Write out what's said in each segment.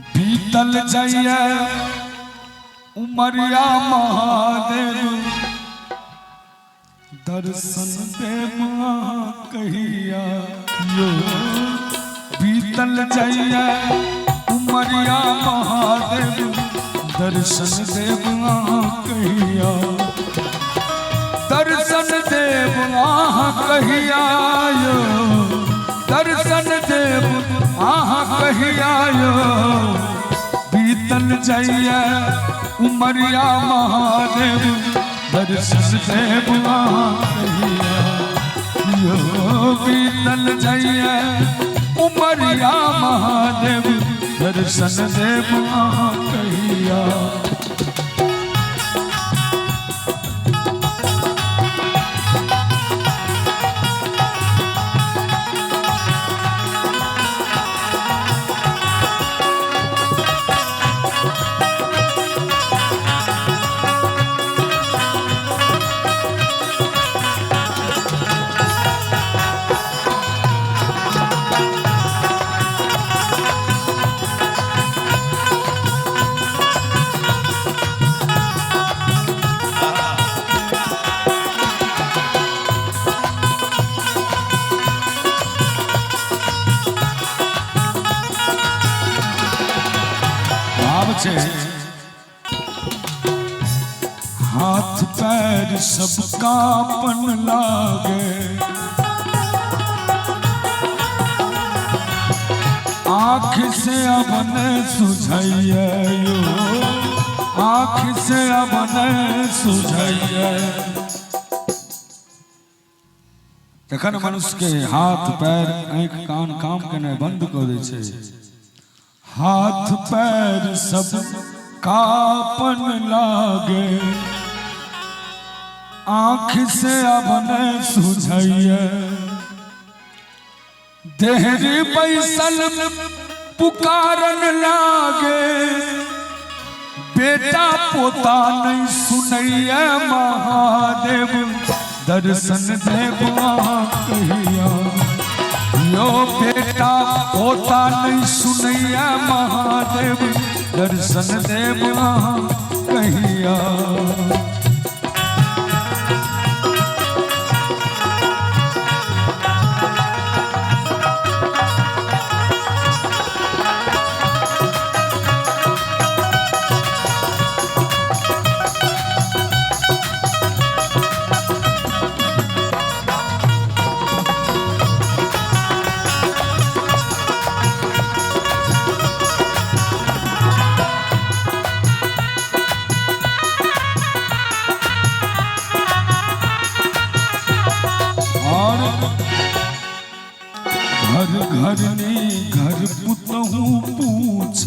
बीतल जाइए उमरिया महादेव दर्शन देव कहिया यो। बीतल जाइए उमरिया महादेव दर्शन देव कहिया। दर्शन देव कहिया यो। दर्शन देव कहिया यो। बीतल जाइए उमरिया महादेव दर्शन देव कहिया यो। बीतल जाइए उमरिया महादेव दर्शन देव कहिया। हाथ पैर सबका पन लागे आँख से अबन सुझाइए यो। आँख से अबन सुझाइए। तखन मनुष्य के हाथ पैर आँख कान काम करना बंद कर दे छे। हाथ पैर सब कापन लागे आँख से अबन सुझाइए। देहरी बैसल पुकारन लागे बेटा पोता नहीं सुनैया महादेव दर्शन देव कहिया यो। बेटा पोता नहीं सुनैया महादेव दर्शन देव कहिया। घर घर ने घर पुतहू पूछ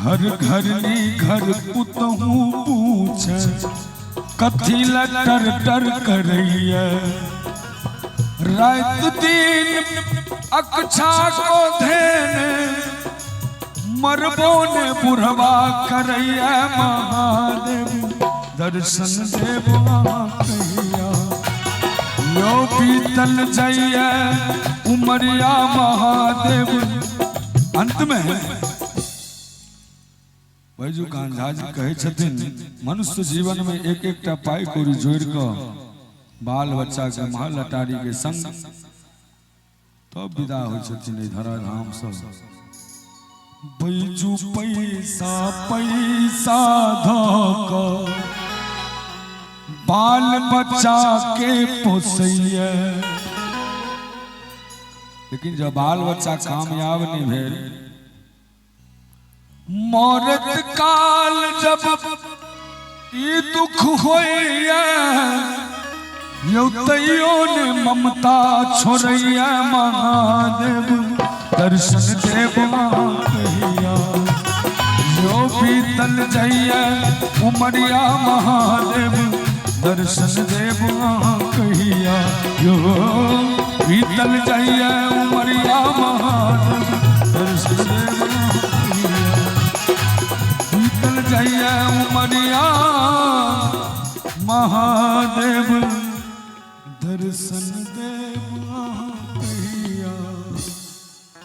घर घर ने घर पुतहू पूछ कथी लटर टर करैया। रात दिन अकछा को धेन मरबो ने बुढ़वा करैया महादेव दर्शन देव कहिया यो। बीतल जाइए उमरिया महादेव। अंत में बैजू कान्हा जी कहे छथिन मनुष्य जीवन में एक एकटा पाई कौड़ी जोड़ कर बाल बच्चा के महल अटारी के संग तब विदा हो छथिन धराधाम सब। बैजू पैसा पैसा धक बाल बच्चा के पोसैया। लेकिन जब बाल बच्चा कामयाब नहीं भेल मौरत काल जब ये दुख होइया यो तैयो ने ममता छोड़ैया महादेव दर्शन देव कहिया यो। बीतल जाइए उमरिया महादेव दर्शन देव कहिया यो। बीतल जाइए उमरिया महादेव दर्शन देव कहिया। बीतल जाइए उमरिया महादेव दर्शन देव।